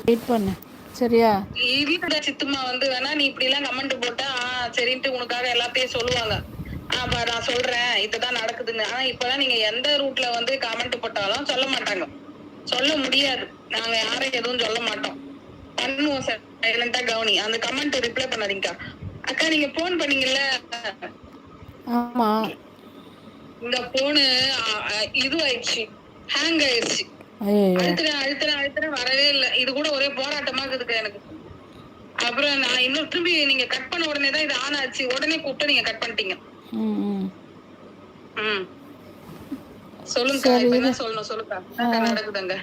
Wait பண்ணு சரியா? இல்லடா சித்துமா வந்து வேணா நீ இப்படி எல்லாம் கமெண்ட் போட்டா சரின்ட்டு உனக்காக எல்லாத்தையும் சொல்லுவாங்க. நான் சொல்றேன் இதுதான் நடக்குதுன்னு. ஆனா இப்பெல்லாம் நீங்க எந்த ரூட்ல வந்து கமெண்ட் போட்டாலும் சொல்ல மாட்டாங்க, சொல்ல முடியாது. நாங்க யாரும் எதுவும் சொல்ல மாட்டோம், பண்ணுவோம் சார். சைலண்டா கவனி. அந்த கமெண்ட் ரிப்ளை பண்ணாதீங்கக்கா. அக்கா நீங்க போன் பண்ணீங்கல்ல, ஆமா இந்த போனு இது ஆயிடுச்சு, ஹேங் ஆயிடுச்சு. ஐயோ அழுத்துறேன் வரவே இல்லை. இது கூட ஒரே போராட்டமா இருக்குதுக்கா எனக்கு. அப்புறம் நான் இன்னும் திரும்பி நீங்க கட் பண்ண உடனே தான் இது ஆன் ஆச்சு. உடனே கூப்பிட்டு நீங்க கட் பண்ணிட்டீங்க. சொல்லுங்கக்கா. சரி இப்ப இரு. என்ன சொல்லணும் சொல்லுக்கா. என்னக்கா நடக்குதுங்க?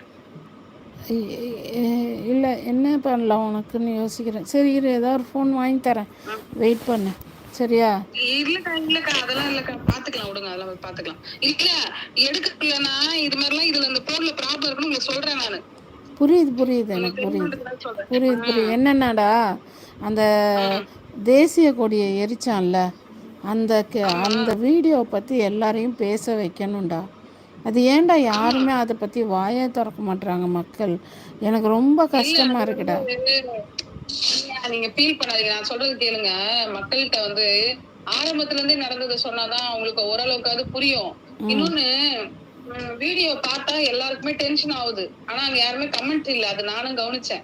இல்லை என்ன பண்ணலாம் உனக்குன்னு யோசிக்கிறேன். சரி இரு, ஏதாவது ஒரு ஃபோன் வாங்கி தரேன், வெயிட் பண்ணு சரியா? இல்லக்கா அதெல்லாம் இல்லக்கா, பாத்துக்கலாம் விடுங்க, அதெல்லாம் பாத்துக்கலாம். இல்ல எடுக்கலன்னா இது மாதிரிலாம் இதுல இந்த போன்ல ப்ராப்ளம் இருக்குன்னு உங்களுக்கு சொல்றேன் நானு. புரியுது எனக்கு புரியுது. என்னென்னடா அந்த தேசிய கொடியை எரிச்சான்ல, அந்த அந்த வீடியோ பற்றி எல்லாரையும் பேச வைக்கணும்டா. அது ஏன்டா யாருமே அதை பற்றி வாயே திறக்க மாட்டுறாங்க மக்கள்? எனக்கு ரொம்ப கஷ்டமாக இருக்குடா. நீங்க ஃபீல் பண்ணாதீங்க, நான் சொல்றது கேளுங்க. மக்கள்கிட்ட வந்து ஆரம்பத்துல இருந்தே நடந்ததை சொன்னாதான் அவங்களுக்கு ஓரளவுக்காவது புரியும். இன்னொன்னு, வீடியோ பார்த்தா எல்லாருக்குமே டென்ஷன் ஆகுது. ஆனா அங்க யாருமே கமெண்ட் இல்ல, அது நானும் கவனிச்சேன்.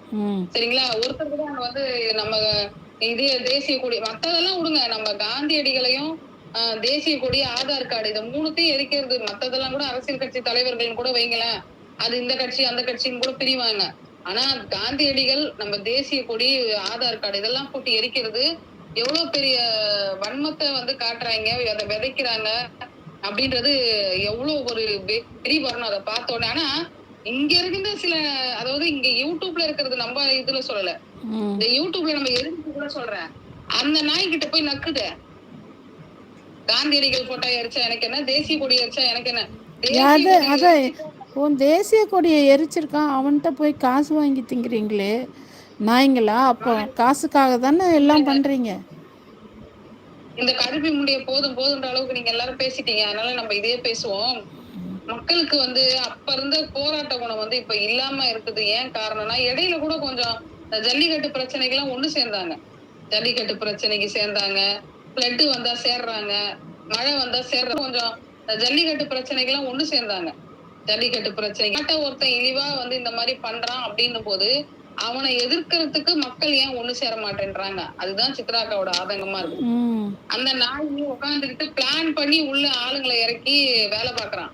சரிங்களா? ஒருத்தர் கூட அங்க வந்து நம்ம இதே தேசிய கொடி மத்ததெல்லாம் விடுங்க, நம்ம காந்தியடிகளையும் தேசிய கொடி, ஆதார் கார்டு, இதை மூணுத்தையும் எரிக்கிறது. மத்ததெல்லாம் கூட அரசியல் கட்சி தலைவர்கள் கூட வைங்களேன், அது இந்த கட்சி அந்த கட்சின்னு கூட பிரிவாங்க. ஆனா காந்தியடிகள், நம்ம தேசிய கொடி, ஆதார் கார்டு இதெல்லாம் போட்டு எரிக்கிறது எவ்வளவு பெரிய வன்மத்தை வந்து காட்டுறாங்க, அதை விதைக்கிறாங்க அப்படின்றது எவ்வளவு ஒரு வெறி வரணும் அதை பார்த்த உடனே. ஆனா இங்க இருக்கின்ற சில, அதாவது இங்க யூடியூப்ல இருக்கிறது நம்ம இதுல சொல்லல, இந்த யூடியூப்ல நம்ம எரிஞ்சு கூட சொல்றேன், அந்த நாய்கிட்ட போய் நக்குத. காந்தியடிகள் போட்டா எரிச்சா எனக்கு என்ன, தேசிய கொடி எரிச்சா எனக்கு என்ன. உன் தேசிய கொடியை எரிச்சிருக்கான், அவன்கிட்ட போய் காசு வாங்கி திங்கிறீங்களே நாய்ங்களா? அப்போ காசுக்காக தானே எல்லாம் பண்ணுறீங்க. இந்த கருப்பி முண்டிய போதும் போதுன்ற அளவுக்கு நீங்க எல்லாரும் பேசிட்டீங்க, அதனால நம்ம இதே பேசுவோம். மக்களுக்கு வந்து அப்ப இருந்த போராட்ட குணம் வந்து இப்ப இல்லாம இருக்குது. ஏன் காரணம்னா, இடையில கூட கொஞ்சம் ஜல்லிக்கட்டு பிரச்சனைகள்லாம் ஒண்ணு சேர்ந்தாங்க. ஜல்லிக்கட்டு பிரச்சனைக்கு சேர்ந்தாங்க, பிளட் வந்தா சேர்றாங்க, மழை வந்தா சேர்ற, கொஞ்சம் ஜல்லிக்கட்டு பிரச்சனைகள்லாம் ஒண்ணு சேர்ந்தாங்க. ஜல்லிக்கட்டு பிரச்சனை ஒருத்தன் இழிவா வந்து இந்த மாதிரி பண்றான் அப்படின்னும் போது அவனை எதிர்க்கிறதுக்கு மக்கள் ஏன் ஒண்ணு சேர மாட்டேன்றாங்க. அதுதான் சித்ராக்காவோட ஆதங்கமா இருக்கு. அந்த நாய் உட்காந்துக்கிட்டு பிளான் பண்ணி உள்ள ஆளுங்களை இறக்கி வேலை பாக்குறான்,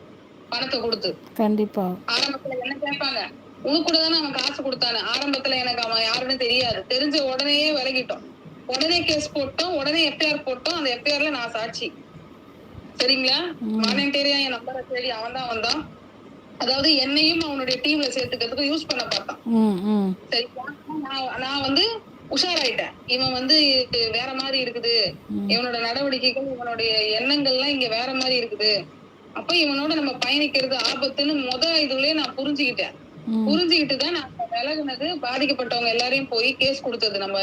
பணத்தை கொடுத்து. கண்டிப்பா ஆரம்பத்துல என்ன கேட்பாங்க, உனக்கு கூட தானே அவன் காசு கொடுத்தானே. ஆரம்பத்துல எனக்கு அவன் யாருன்னு தெரியாது, தெரிஞ்ச உடனேயே விலகிட்டோம், உடனே கேஸ் போட்டோம், உடனே எஃப்ஐஆர் போட்டோம். அந்த எஃப்ஐஆர்ல நான் சாட்சி. சரிங்களா? மானிட்டரியா என் நம்பரை தேடி அவன் தான் வந்தான். அதாவது என்னையும் அவனுடைய டீம்ல சேர்த்துக்கிறதுக்கு யூஸ் பண்ண பார்த்தான். சரிங்களா? நான் வந்து உஷாராயிட்டேன், இவன் வந்து வேற மாதிரி இருக்குது, இவனோட நடவடிக்கைகள், இவனுடைய எண்ணங்கள்லாம் இங்க வேற மாதிரி இருக்குது, அப்ப இவனோட நம்ம பயணிக்கிறது ஆபத்துன்னு இதுலயே நான் புரிஞ்சுக்கிட்டேன். புரிஞ்சுக்கிட்டு தான் நான் விலகுனது, பாதிக்கப்பட்டவங்க எல்லாரையும் போய் கேஸ் கொடுத்தது. நம்ம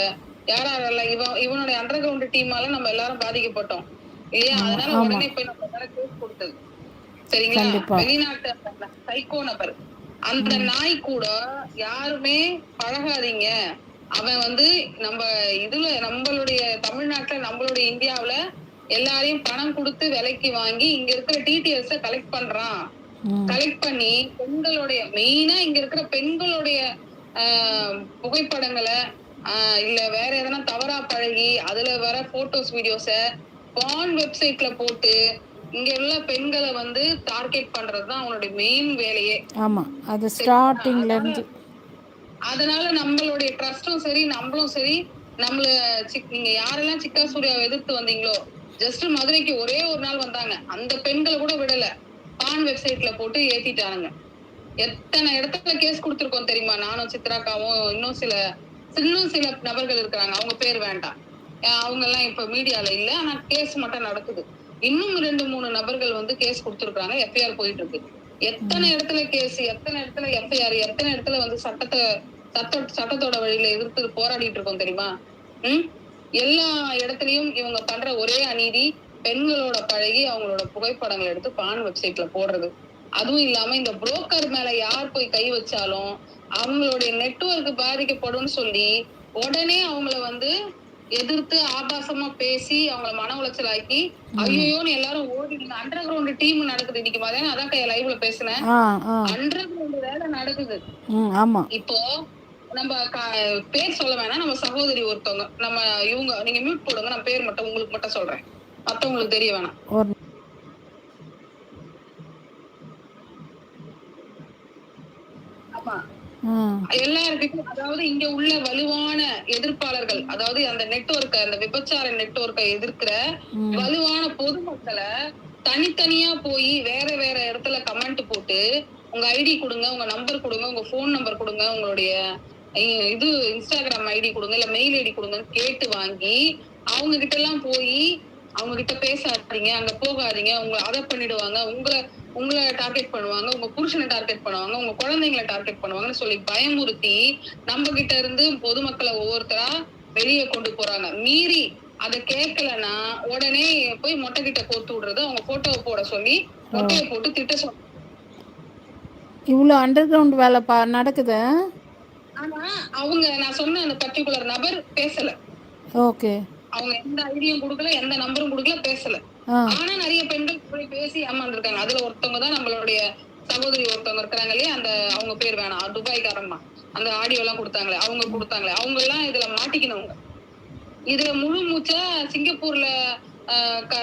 யாரெல்லாம் இவனுடைய அண்டர் கிரவுண்ட் டீமால நம்ம எல்லாரும் பாதிக்கப்பட்டோம் இல்லையா? அதனால உடனே போய் நம்ம மேல கேஸ் கொடுத்தது. சரிங்களா? வெளிநாட்டு சைக்கோ நபர். அந்த நாய் கூட யாருமே பழகாதீங்க, அவன் வந்து நம்ம இதுல நம்மளுடைய தமிழ்நாட்டுல நம்மளுடைய இந்தியாவுல எல்லாரையும் பணம் கொடுத்து விலைக்கு வாங்கி இங்க இருக்கிற டீட்டெயில்ஸ கலெக்ட் பண்றான். கலெக்ட் பண்ணி பெண்களுடைய, மெயினா இங்க இருக்கிற பெண்களுடைய புகைப்படங்களை இல்ல வேற எதனா தவறா பழகி அதுல வர போட்டோஸ் வீடியோஸ பான் வெப்சைட்ல போட்டு இங்க உள்ள பெண்களை வந்து டார்கெட் பண்றதுதான் அவனுடைய மெயின் வேலையே. ஆமா, அது ஸ்டார்டிங்ல இருந்து. அதனால நம்மளுடைய ட்ரஸ்டும் சரி, நம்மளும் சரி, நம்மள நீங்க யாரெல்லாம் சிக்கா சூர்யாவை எதிர்த்து வந்தீங்களோ, ஜஸ்ட் மதுரைக்கு ஒரே ஒரு நாள் வந்தாங்க, அந்த பெண்களை கூட விடல, பான் வெப்சைட்ல போட்டு ஏத்திட்டானுங்க. எத்தனை இடத்துல கேஸ் கொடுத்திருக்கோம் தெரியுமா? நானும் சித்ராக்காவும் இன்னும் சில நபர்கள் இருக்கிறாங்க, அவங்க பேர் வேண்டாம், அவங்க எல்லாம் இப்ப மீடியால இல்ல, ஆனா கேஸ் மட்டும் நடக்குது. இன்னும் 2-3 நபர்கள் வந்து கேஸ் கொடுத்திருக்காங்க, எஃப்ஐஆர் போயிட்டு இருக்கு. எத்தனை இடத்துல கேஸ், எத்தனை இடத்துல எஃப்ஐஆர், எத்தனை இடத்துல வந்து சட்டத்தோட வழியில எதிர்த்து போராடிட்டு இருக்கோம் தெரியுமா? எல்லா இடத்துலயும் இவங்க பண்ற ஒரே அநீதி, பெண்களோட பழகி அவங்களோட புகைப்படங்கள் எடுத்து பான் வெப்சைட்ல போடுறது. அதுவும் இல்லாம இந்த புரோக்கர் மேல யார் போய் கை வச்சாலும் அவங்களுடைய நெட்வொர்க் பாதிக்கப்படும் சொல்லி உடனே அவங்கள வந்து எதிர்த்து ஆபாசமா பேசி அவங்கள மன உளைச்சல் ஆக்கி ஐயோன்னு எல்லாரும் ஓடி அண்டர் கிரவுண்ட் டீம் நடக்குது இன்னைக்கு மதியானம் அதான் லைவ்ல பேசினேன். அண்டர் கிரவுண்ட் வேலை நடக்குது. ஆமா இப்போ நம்ம பேர் சொல்ல வேணாம், நம்ம சகோதரி ஒருத்தவங்க நம்ம இவங்க நீங்க மியூட் போடுங்க, நான் பேர் மட்டும் உங்களுக்கு மட்டும் சொல்றேன், மத்தவங்களுக்கு தெரிய வேணாம். ஆமா எல்லாருக்கும் அதாவது இங்க உள்ள வலுவான எதிர்ப்பாளர்கள், அதாவது அந்த நெட்வொர்க்க அந்த விபச்சார நெட்வொர்க்கை எதிர்க்கிற வலுவான பொதுமக்களை தனித்தனியா போய் வேற வேற இடத்துல கமெண்ட் போட்டு உங்க ஐடி கொடுங்க, உங்க நம்பர் கொடுங்க, உங்க போன் நம்பர் கொடுங்க, உங்களுடைய இது இன்ஸ்டாகிராம் ஐடி கொடுங்க, இல்ல மெயில் ஐடி கொடுங்கன்னு கேட்டு வாங்கி அவங்க கிட்ட எல்லாம் போய் அவங்க கிட்ட பேசாதீங்க, அங்க போகாதீங்க, உங்க அதை பண்ணிடுவாங்க, உங்களை டார்கெட் பண்ணுவாங்க, உங்க புருஷனை டார்கெட் பண்ணுவாங்க, உங்க குழந்தைங்களை டார்கெட் பண்ணுவாங்கன்னு சொல்லி பயமுறுத்தி நம்ம கிட்ட இருந்து பொதுமக்களை ஒவ்வொருத்தரா வெளியே கொண்டு போறாங்க. மீறி அதை கேட்கலன்னா உடனே போய் மொட்டை கிட்ட கோத்து விடுறது, அவங்க போட்டோவை போட சொல்லி மொட்டையை போட்டு திட்ட சொல்ல. இவ்வளவு அண்டர் கிரவுண்ட் வேலை நடக்குது. ஆனா அவங்க நான் சொன்ன அந்த பர்டிகுலர் நபர் பேசல. ஓகே, அவங்க எந்த ஐடியும் கொடுக்கல, எந்த நம்பரும் கொடுக்கல, பேசல. ஆனா நிறைய பெண்கள் போய் பேசி ஏமாந்துருக்காங்க. அதுல ஒருத்தவங்க தான் நம்மளுடைய சகோதரி ஒருத்தவங்க இருக்கிறாங்க இல்லையா, அந்த அவங்க பேர் வேணாம், துபாய்க்காரம்மா, அந்த ஆடியோ எல்லாம் கொடுத்தாங்களே அவங்க எல்லாம் இதுல மாட்டிக்கணுங்க. இதுல முழு மூச்சா சிங்கப்பூர்ல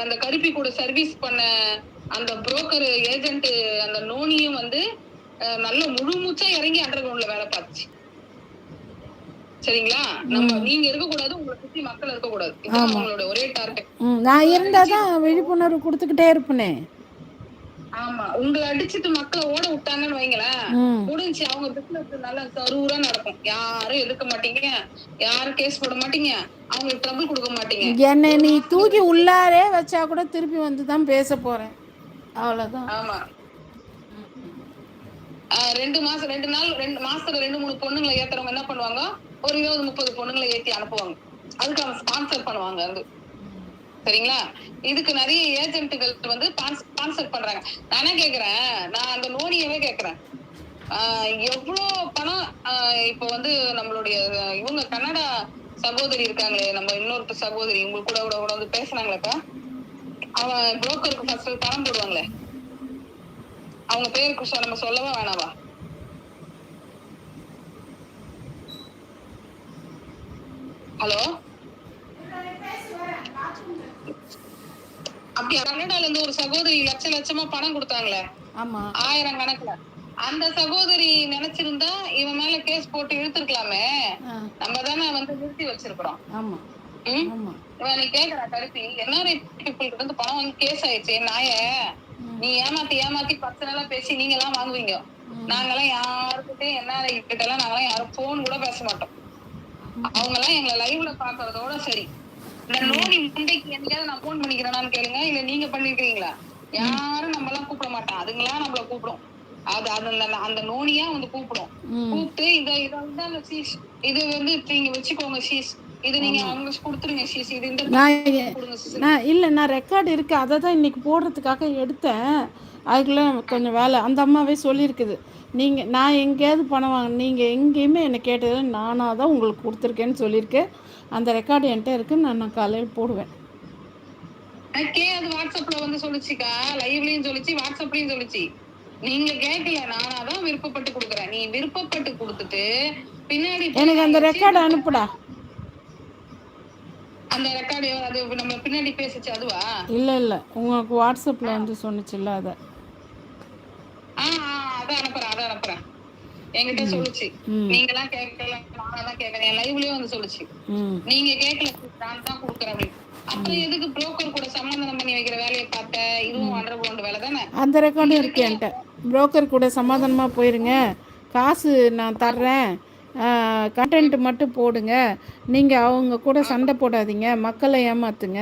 அந்த கருப்பி கூட சர்வீஸ் பண்ண அந்த புரோக்கர் ஏஜென்ட் அந்த நோனியும் வந்து நல்ல முழு மூச்சா இறங்கி அண்டர் கிரவுண்ட்ல வேலை பார்த்துச்சு. சரிங்களா, நம்ம நீங்க இருக்க கூடாது, உங்களை சுத்தி மக்கள் இருக்க கூடாது, இதுதான் அவங்களோட ஒரே டார்கெட். நான் இருந்தாதான் விழிப்புணர்வு கொடுத்துக்கிட்டே இருப்பேனே. ஆமா, உங்களை அடிச்சுட்டு மக்களை ஓட விட்டாங்கன்னு வைங்களேன், முடிஞ்சு அவங்க பிசினஸ் நல்லா சரூரா நடக்கும். யாரும் எதிர்க்க மாட்டீங்க, யாரும் கேஸ் போட மாட்டீங்க, அவங்களுக்கு ட்ரபிள் கொடுக்க மாட்டீங்க. என்ன நீ தூக்கி உள்ளாரே வச்சா கூட திருப்பி வந்துதான் பேச போறேன், அவ்வளவுதான். ஆமா, 2 மாசத்துல 2-3 பொண்ணுங்களை ஏத்துறவங்க என்ன பண்ணுவாங்க, ஒரு 20-30 பொண்ணுங்களை ஏத்தி அனுப்புவாங்க. அதுக்கு அவங்க ஸ்பான்சர் பண்ணுவாங்க. அது சரிங்களா, இதுக்கு நிறைய ஏஜென்ட்டுகள் வந்து ஸ்பான்சர் பண்றாங்க. நானே கேக்குறேன், நான் அந்த நோனியவே கேக்குறேன், எவ்வளவு பணம் இப்ப வந்து நம்மளுடைய இவங்க கன்னடா சகோதரி இருக்காங்களே, நம்ம இன்னொரு சகோதரி உங்களுக்கு கூட வந்து பேசினாங்களேப்பா, அவன் புரோக்கருக்கு ஃபர்ஸ்ட் பணம் போடுவாங்களே, அவங்க பேருக்கு நம்ம சொல்லவா வேணாவா? ஹலோ, அப்படி கன்னடால இருந்து ஒரு சகோதரி லட்சமா பணம் கொடுத்தாங்களே, 1000 கணக்குல, அந்த சகோதரி நினைச்சிருந்தா இவன் மேல கேஸ் போட்டு இழுத்துருக்கலாமே, நம்ம தானே வந்து நிறுத்தி வச்சிருக்கிறோம். நீ கேக்குற கருப்பி என்ஆர்ஐ பீப்புள் கிட்ட இருந்து பணம் வாங்கி கேஸ் ஆயிடுச்சு, நாய நீ ஏமாத்தி பர்சனலா பேசி நீங்க எல்லாம் வாங்குவீங்க, நாங்கெல்லாம் யாருக்கிட்டையும் என்ஆர்ஐ கிட்ட எல்லாம் நாங்கெல்லாம் யாரும் போன் கூட பேச மாட்டோம். அவங்க எல்லாம் எங்களை லைவ்ல பாக்குறதோட சரி, இந்த நோனி முண்டைக்கு என்னைக்காவது நான் போன் பண்ணிக்கிறேன்னு கேளுங்க, இல்ல நீங்க பண்ணிருக்கீங்களா, யாரும் நம்ம எல்லாம் கூப்பிட மாட்டோம், அதுங்களா நம்மள கூப்பிடும். அது அந்த நோனியா வந்து கூப்பிடும், கூப்பிட்டு இதை வந்து சீஸ் இது வந்து நீங்க வச்சுக்கோங்க சீஸ், இது நீங்க அவங்க கொடுத்துருங்க சீஸ், இது இந்த நான் ரெக்கார்டு இருக்கு, அதை தான் இன்னைக்கு போடுறதுக்காக எடுத்தேன். அதுக்குள்ள கொஞ்சம் வேலை, அந்த அம்மாவே சொல்லியிருக்குது, நான் எங்கேயாவது பணம் வாங்க, நீங்கள் எங்கேயுமே என்னை கேட்டது நானாக தான் உங்களுக்கு கொடுத்துருக்கேன்னு சொல்லியிருக்கேன். அந்த ரெக்கார்டு என்கிட்ட இருக்குது, நான் காலையில் போடுவேன். அது வாட்ஸ்அப்ல வந்து சொல்லிச்சுக்கா, லைவ்லயும் சொல்லிச்சு, வாட்ஸ்அப்லயும் சொல்லிச்சு, நீங்க கேட்கல, நானா தான் விருப்பப்பட்டு கொடுக்குறேன், நீ விருப்பப்பட்டு கொடுத்துட்டு பின்னாடி எனக்கு அந்த ரெக்கார்டு அனுப்புடா. அந்த ரெக்கார்டு அது நம்ம பின்னாடி பேசிச்சு அதுவா? இல்ல உங்களுக்கு வாட்ஸ்அப்ல வந்து சொன்னுச்சுல்ல, அதை அனுப்புறேன். என்கிட்ட சொல்லுச்சு, நீங்க எல்லாம் கேட்கல, நானதான் கேட்கறேன், என் லைவ்லயே வந்து சொல்லுச்சு, நீங்க கேட்கல, நான் தான் கொடுக்குறேன் அப்படின்னு. அப்புறம் எதுக்கு புரோக்கர் கூட சமாதானம் பண்ணி வைக்கிற வேலையை பார்த்த? இதுவும் அண்டர் கிரவுண்ட் வேலை தானே. அந்த ரெக்கார்டும் இருக்கு என்கிட்ட. புரோக்கர் கூட சமாதானமா போயிருங்க, காசு நான் தர்றேன், கண்டென்ட் மட்டும் போடுங்க, நீங்கள் அவங்க கூட சண்டை போடாதீங்க, மக்களை ஏமாத்துங்க,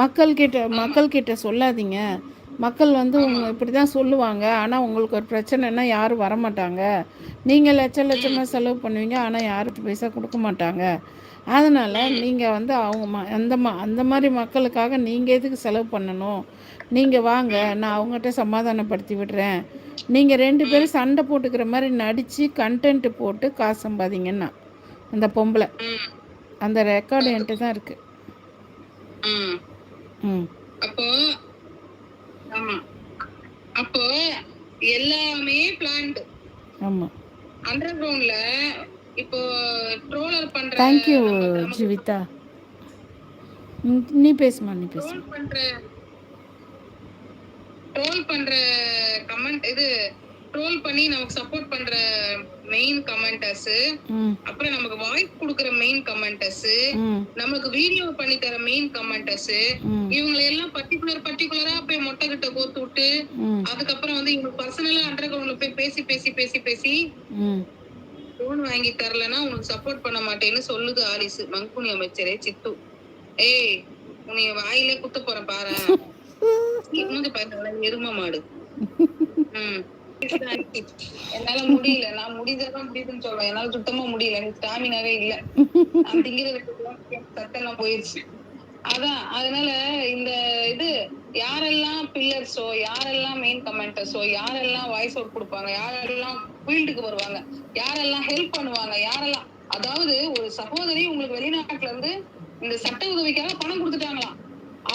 மக்கள்கிட்ட சொல்லாதீங்க, மக்கள் வந்து இப்படி தான் சொல்லுவாங்க, ஆனால் உங்களுக்கு ஒரு பிரச்சனைனா யாரும் வரமாட்டாங்க, நீங்கள் லட்சமாக செலவு பண்ணுவீங்க, ஆனால் யாரும் பைசா கொடுக்க மாட்டாங்க, அதனால் நீங்கள் வந்து அவங்க அந்த மாதிரி மக்களுக்காக நீங்கள் எதுக்கு செலவு பண்ணணும், நீங்கள் வாங்க, நான் அவங்ககிட்ட சமாதானப்படுத்தி விடுறேன் நீங்கள் 2 பேரும் சண்டை போட்டுக்கிற மாதிரி நடித்து கண்டென்ட் போட்டு காசு சம்பாதிங்கன்னா அந்த பொம்பளை அந்த ரெக்கார்டு என்கிட்ட தான் இருக்கு. அப்போ ஆமா அப்போ எல்லாமே பிளான்ட். ஆமா அண்டர் கிரவுண்ட்ல இப்போ ட்ரோலர் பண்ற தேங்க்யூ ஜீவிதா. நீ பேசுமா நீ பேசு. ட்ரோல் பண்ற கமெண்ட் இது ட்ரோல் பண்ணி நமக்கு சப்போர்ட் பண்ற மெயின் கமெண்டர்ஸ், அப்புறம் நமக்கு வாய்ஸ் கொடுக்கற மெயின் கமெண்டர்ஸ், நமக்கு வீடியோ பண்ணி தர மெயின் கமெண்டர்ஸ், இவங்களை எல்லாம் பர்டிகுலரா போய் மொட்டை கிட்ட கோத்து விட்டு அதுக்கப்புறம் வந்து இவங்க பர்சனலா அண்டர் கிரவுண்ட்ல போய் பேசி பேசி பேசி பேசி லோன் வாங்கி தரலன்னா உனக்கு சப்போர்ட் பண்ண மாட்டேன்னு சொல்லுது ஆலிஸ். மங்குனி அமைச்சரே சித்து, ஏய் உன்னை வாயிலே குத்த போற பாரு, எரும மாடு. என்னால முடியல, நான் முடிஞ்சதான் முடியுதுன்னு சொல்றேன். என்னால சுத்தமா முடியல, எனக்கு ஸ்டாமினாவே இல்ல. நான் திங்கிறதுக்கு சத்தெல்லாம் போயிருச்சு. அதான் அதனால இந்த இது யாரெல்லாம் பில்லர்ஸோ, யாரெல்லாம் மெயின் கமெண்டர்ஸோ, யாரெல்லாம் வாய்ஸ் அவுட் கொடுப்பாங்க, யாரெல்லாம் ஃபீல்டுக்கு வருவாங்க, யாரெல்லாம் ஹெல்ப் பண்ணுவாங்க, யாரெல்லாம் அதாவது ஒரு சகோதரி உங்களுக்கு வெளிநாட்டுல இருந்து இந்த சட்ட உதவிக்காக பணம் கொடுத்துட்டாங்களாம்,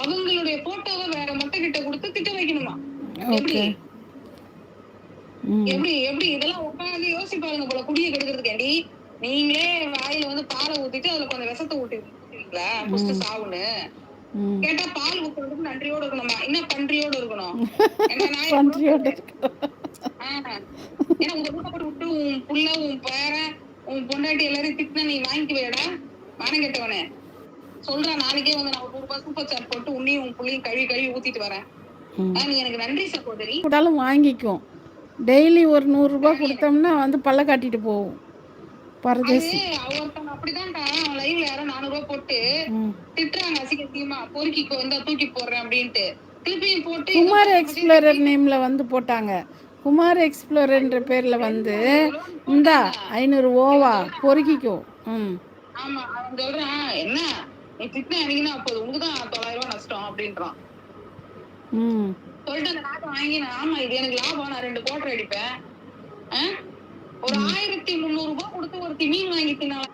அவங்களுடைய போட்டோவை வேற மொட்டை கிட்ட கொடுத்து திட்ட வைக்கணுமா? எப்படி எப்படி எப்படி இதெல்லாம் உட்காந்து யோசிப்பாருங்க போல. குடியை கெடுக்கிறதுக்காண்டி நீங்களே வாயில வந்து பாலை ஊத்திட்டு அதுல கொஞ்சம் விஷத்தை ஊட்டிங்களா புஸ்து சாவுன்னு கேட்டா பால் ஊத்துறதுக்கு நன்றியோட இருக்கணுமா? என்ன பன்றியோட இருக்கணும்? ஏன்னா உங்க கூட போட்டு விட்டு உன் புள்ள உன் பேரன் உன் பொண்டாட்டி எல்லாரையும் திட்டினா நீ வாங்கிக்குவேடா மானம் கேட்டவனே சொல்றேன். நாளைக்கே வந்து நான் ₹100 சூப்பர் சாட் போட்டு உன்னையும் உன் புள்ளையும் கழுவி கழுவி ஊத்திட்டு வரேன். நீ எனக்கு நன்றி சகோதரி. கூடாலும் வாங்கிக்கும். டெய்லி ஒரு ₹100 கொடுத்தோம்னா வந்து பல்ல காட்டிட்டு போகும். பரதேசி ஒருத்தவங்க அப்படிதான்டா லைவ்ல யாரும் ₹400 போட்டு திட்டுறாங்க அசிங்கமா, பொறுக்கிக்கு வந்தா தூக்கி போடுறேன் அப்படின்ட்டு திருப்பியும் போட்டு குமார் எக்ஸ்ப்ளோரர் நேம்ல வந்து போட்டாங்க. குமார் எக்ஸ்ப்ளோரர்ன்ற பேர்ல வந்து இந்தா 500 ஓவா பொறுக்கிக்கும். ஆமா அவன் சொல்றான், என்ன நீ திட்டினா அன்னைக்குன்னா அப்போது உங்களுக்குதான் ₹900 நஷ்டம் அப்படின்றான். சொல்லிட்டு அந்த நாட்டை வாங்கி ஆமா இது எனக்கு லாபம், நான் 2 கோட்டர் அடிப்பேன், ஒரு ₹1300 கொடுத்து ஒரு மீன் வாங்கி தின்னால